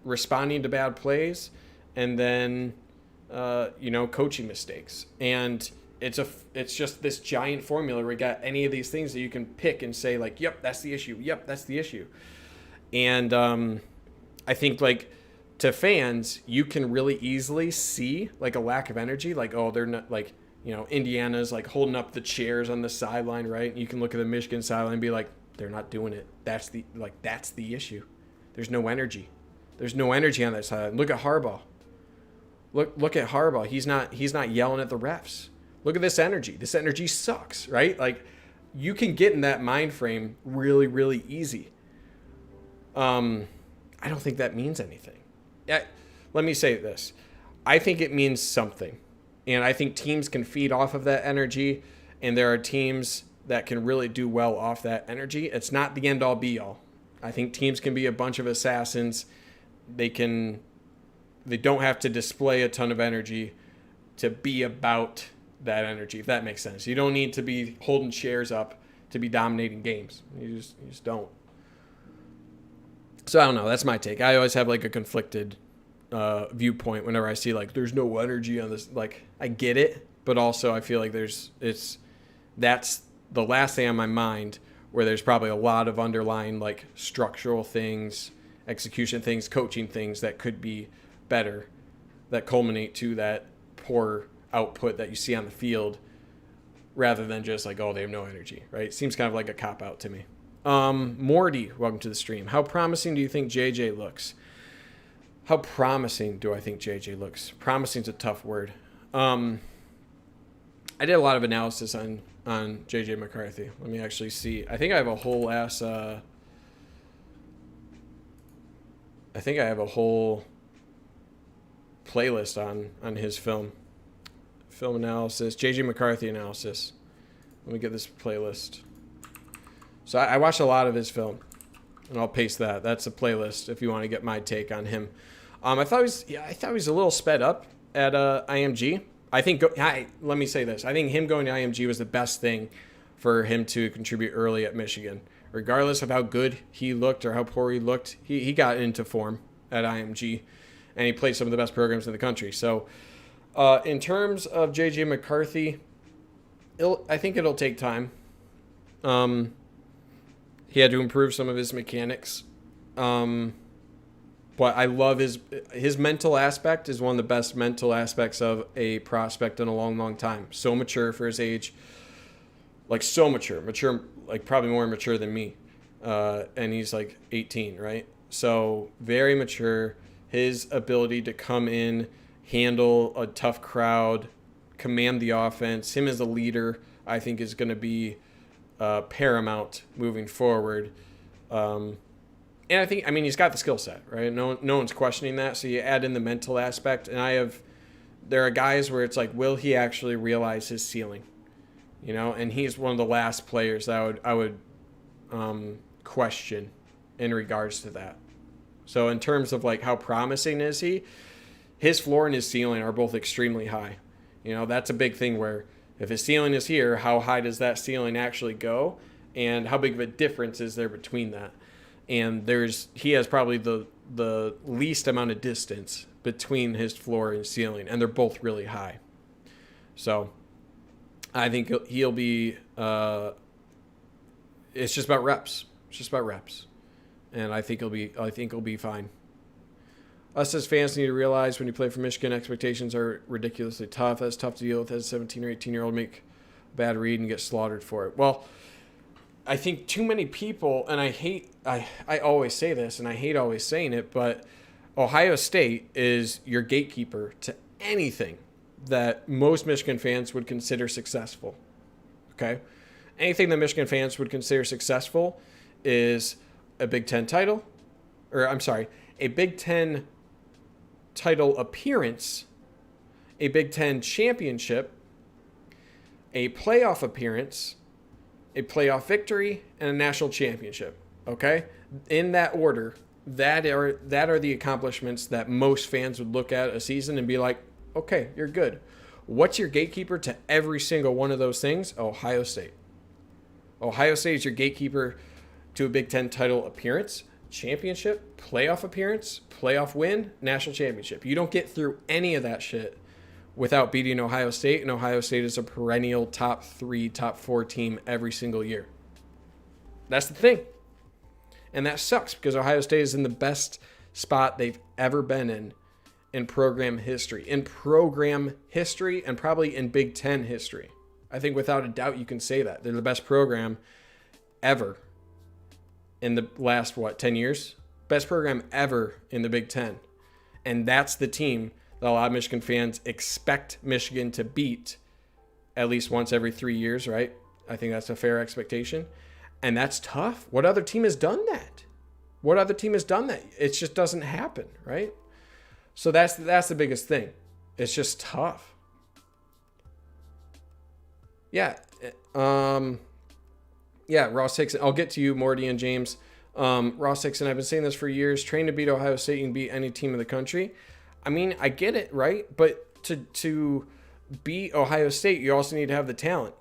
responding to bad plays, and then coaching mistakes. And it's just this giant formula where you got any of these things that you can pick and say yep, that's the issue. Yep, that's the issue. And I think to fans, you can really easily see a lack of energy. Oh, they're not Indiana's holding up the chairs on the sideline, right? And you can look at the Michigan sideline and be they're not doing it. That's the issue. There's no energy. There's no energy on that side. Look at Harbaugh. Look at Harbaugh. He's not yelling at the refs. Look at this energy. This energy sucks, right? Like, you can get in that mind frame really, really easy. I don't think that means anything. Let me say this. I think it means something. And I think teams can feed off of that energy. And there are teams that can really do well off that energy. It's not the end all be all. I think teams can be a bunch of assassins. They don't have to display a ton of energy to be about that energy, if that makes sense. You don't need to be holding chairs up to be dominating games. You just don't. So I don't know. That's my take. I always have like a conflicted viewpoint whenever I see like there's no energy on this. Like, I get it, but also I feel like that's the last thing on my mind where there's probably a lot of underlying like structural things, execution things, coaching things that could be better, that culminate to that poor output that you see on the field, rather than just like, oh, they have no energy, right? Seems kind of like a cop-out to me. Morty, welcome to the stream. How promising do you think JJ looks? How promising do I think JJ looks? Promising is a tough word. I did a lot of analysis on JJ McCarthy. Let me actually see. I think I have a whole playlist on his film analysis, JJ McCarthy analysis. Let me get this playlist. So I watched a lot of his film, and I'll paste that. That's a playlist if you want to get my take on him. I thought he was a little sped up at IMG. Let me say this. I think him going to IMG was the best thing for him to contribute early at Michigan. Regardless of how good he looked or how poor he looked, he got into form at IMG, and he played some of the best programs in the country. So in terms of J.J. McCarthy, I think it'll take time. He had to improve some of his mechanics. But I love his mental aspect is one of the best mental aspects of a prospect in a long, long time. So mature for his age. Like, so mature, like probably more mature than me. And he's like 18, right? So very mature. His ability to come in, handle a tough crowd, command the offense, him as a leader, I think is going to be paramount moving forward. And I think, he's got the skill set, right? No one's questioning that. So you add in the mental aspect, and there are guys where it's like, will he actually realize his ceiling? And he's one of the last players that I would question in regards to that. So in terms of like how promising is he, his floor and his ceiling are both extremely high. That's a big thing where if his ceiling is here, how high does that ceiling actually go? And how big of a difference is there between that? And he has probably the least amount of distance between his floor and ceiling, and they're both really high. So I think he'll be it's just about reps. It's just about reps. And I think he'll be fine. Us as fans need to realize when you play for Michigan, expectations are ridiculously tough. That's tough to deal with as a 17 or 18-year-old make a bad read and get slaughtered for it. Well, I think too many people, and I always say this, and I hate always saying it, but Ohio State is your gatekeeper to anything that most Michigan fans would consider successful. Okay? Anything that Michigan fans would consider successful is a Big Ten title, a Big Ten title appearance, a Big Ten championship, a playoff appearance, a playoff victory, and a national championship. Okay? In that order, that are the accomplishments that most fans would look at a season and be like, okay, you're good. What's your gatekeeper to every single one of those things? Ohio State. Ohio State is your gatekeeper to a Big Ten title appearance, championship, playoff appearance, playoff win, national championship. You don't get through any of that shit without beating Ohio State, and Ohio State is a perennial top 3, top 4 team every single year. That's the thing. And that sucks because Ohio State is in the best spot they've ever been in program history. In program history and probably in Big Ten history. I think without a doubt you can say that. They're the best program ever in the last, 10 years? Best program ever in the Big Ten. And that's the team that a lot of Michigan fans expect Michigan to beat at least once every 3 years, right? I think that's a fair expectation. And that's tough. What other team has done that? What other team has done that? It just doesn't happen, right? So that's the biggest thing. It's just tough. Yeah. Ross Hickson. I'll get to you, Morty and James. Ross Hickson, I've been saying this for years. Train to beat Ohio State, you can beat any team in the country. I mean, I get it, right? But to beat Ohio State, you also need to have the talent.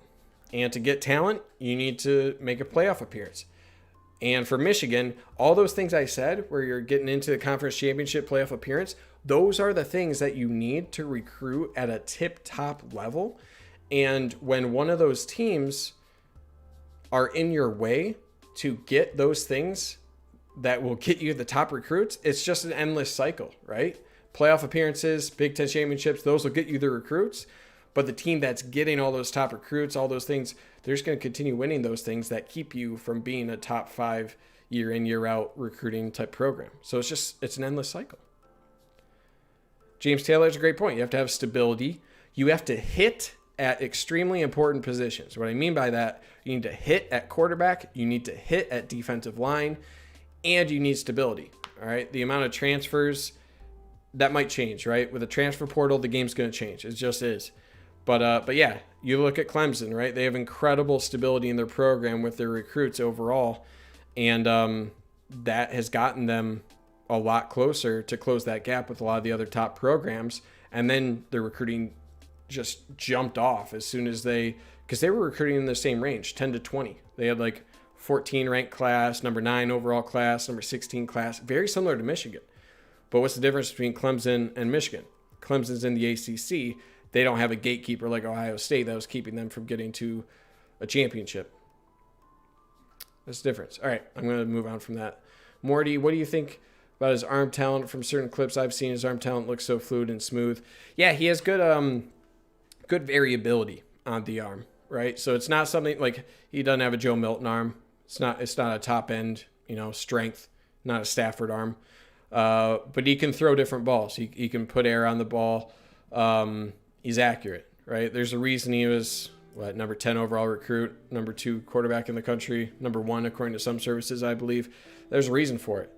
And to get talent, you need to make a playoff appearance. And for Michigan, all those things I said, where you're getting into the conference championship playoff appearance, those are the things that you need to recruit at a tip-top level. And when one of those teams are in your way to get those things that will get you the top recruits, it's just an endless cycle, right? Playoff appearances, Big Ten championships, those will get you the recruits. But the team that's getting all those top recruits, all those things, they're just going to continue winning those things that keep you from being a top 5 year in, year out recruiting type program. So it's an endless cycle. James Taylor has a great point. You have to have stability. You have to hit at extremely important positions. What I mean by that, you need to hit at quarterback, you need to hit at defensive line, and you need stability. All right. The amount of transfers, that might change, right? With a transfer portal, the game's going to change. It just is. But yeah, you look at Clemson, right? They have incredible stability in their program with their recruits overall. And that has gotten them a lot closer to close that gap with a lot of the other top programs. And then the recruiting just jumped off as soon as because they were recruiting in the same range, 10 to 20. They had like 14 ranked class, number 9 overall class, number 16 class, very similar to Michigan. But what's the difference between Clemson and Michigan? Clemson's in the ACC. They don't have a gatekeeper like Ohio State that was keeping them from getting to a championship. That's the difference. All right, I'm going to move on from that. Morty, what do you think about his arm talent? From certain clips I've seen, his arm talent looks so fluid and smooth. Yeah, he has good variability on the arm, right? So it's not something like he doesn't have a Joe Milton arm. It's not a top end, strength, not a Stafford arm. But he can throw different balls. He can put air on the ball. He's accurate, right? There's a reason he was, number 10 overall recruit, number 2 quarterback in the country, number 1 according to some services, I believe. There's a reason for it.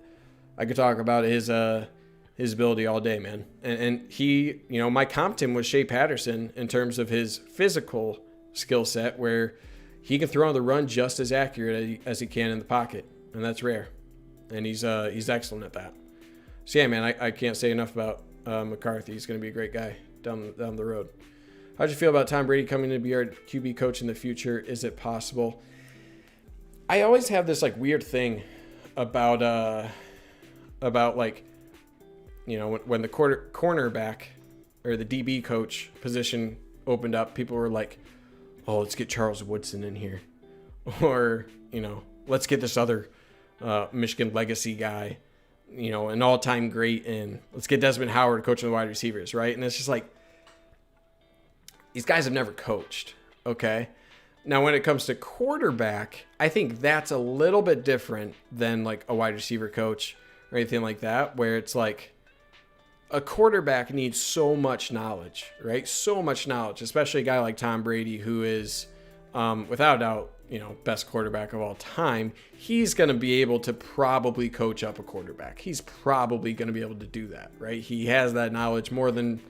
I could talk about his ability all day, man. And he, my comp to him was Shea Patterson in terms of his physical skill set, where he can throw on the run just as accurate as he can in the pocket, and that's rare. And he's excellent at that. So yeah, man, I can't say enough about McCarthy. He's going to be a great guy down the road. How'd you feel about Tom Brady coming to be our QB coach in the future? Is it possible? I always have this weird thing about when the cornerback or the DB coach position opened up, people were like, oh, let's get Charles Woodson in here, or let's get this other Michigan legacy guy, an all-time great, and let's get Desmond Howard coaching the wide receivers, right? And it's just like, these guys have never coached, okay? Now, when it comes to quarterback, I think that's a little bit different than a wide receiver coach or anything like that, where it's like a quarterback needs so much knowledge, right? So much knowledge, especially a guy like Tom Brady, who is, without a doubt, best quarterback of all time. He's going to be able to probably coach up a quarterback. He's probably going to be able to do that, right? He has that knowledge more than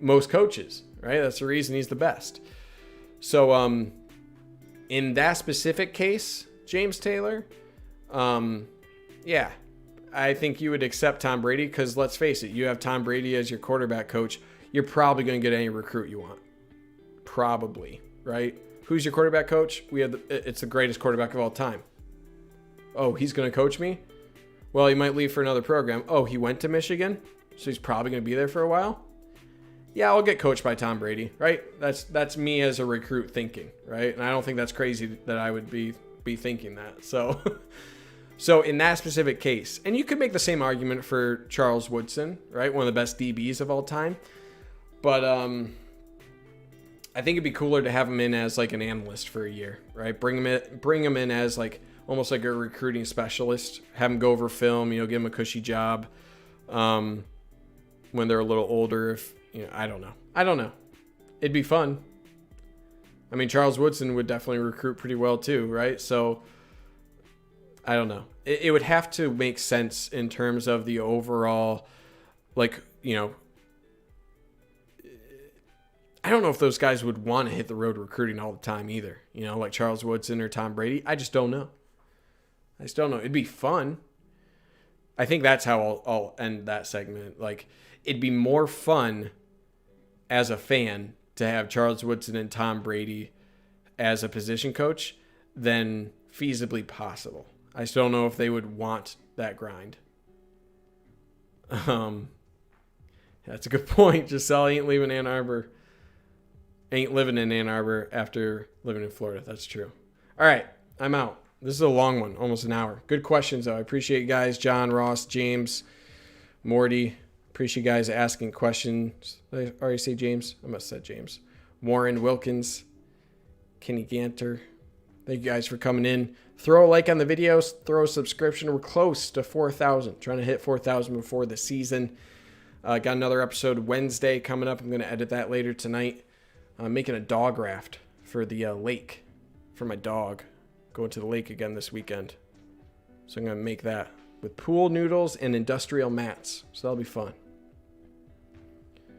most coaches, right? That's the reason he's the best. So, in that specific case, James Taylor, yeah, I think you would accept Tom Brady, because let's face it, you have Tom Brady as your quarterback coach. You're probably going to get any recruit you want. Probably, right? Who's your quarterback coach? It's the greatest quarterback of all time. Oh, he's going to coach me? Well, he might leave for another program. Oh, he went to Michigan, so he's probably going to be there for a while. Yeah, I'll get coached by Tom Brady, right? That's me as a recruit thinking, right? And I don't think that's crazy that I would be thinking that. So, so in that specific case, and you could make the same argument for Charles Woodson, right? One of the best DBs of all time. But I think it'd be cooler to have him in as an analyst for a year, right? Bring him in as almost like a recruiting specialist. Have them go over film, give them a cushy job when they're a little older. If I don't know. It'd be fun. I mean, Charles Woodson would definitely recruit pretty well too, right? So I don't know. It would have to make sense in terms of the overall, like, I don't know if those guys would want to hit the road recruiting all the time either. Like Charles Woodson or Tom Brady. I just don't know. It'd be fun. I think that's how I'll end that segment. Like, it'd be more fun as a fan to have Charles Woodson and Tom Brady as a position coach than feasibly possible. I still don't know if they would want that grind. That's a good point. Giselle ain't living in Ann Arbor after living in Florida. That's true. All right, I'm out. This is a long one, almost an hour. Good questions, though. I appreciate you guys. John, Ross, James, Morty. Appreciate you guys asking questions. Did I already say James? I must have said James. Warren Wilkins. Kenny Ganter. Thank you guys for coming in. Throw a like on the videos. Throw a subscription. We're close to 4,000. Trying to hit 4,000 before the season. Got another episode Wednesday coming up. I'm going to edit that later tonight. I'm making a dog raft for the lake for my dog. Going to the lake again this weekend. So I'm going to make that with pool noodles and industrial mats. So that'll be fun.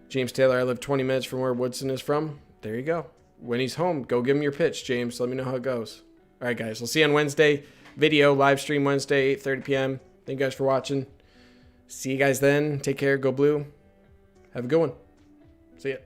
James Taylor, I live 20 minutes from where Woodson is from. There you go. When he's home, go give him your pitch, James. Let me know how it goes. All right, guys. We'll see you on Wednesday. Video, live stream Wednesday, 8:30 p.m. Thank you guys for watching. See you guys then. Take care. Go Blue. Have a good one. See ya.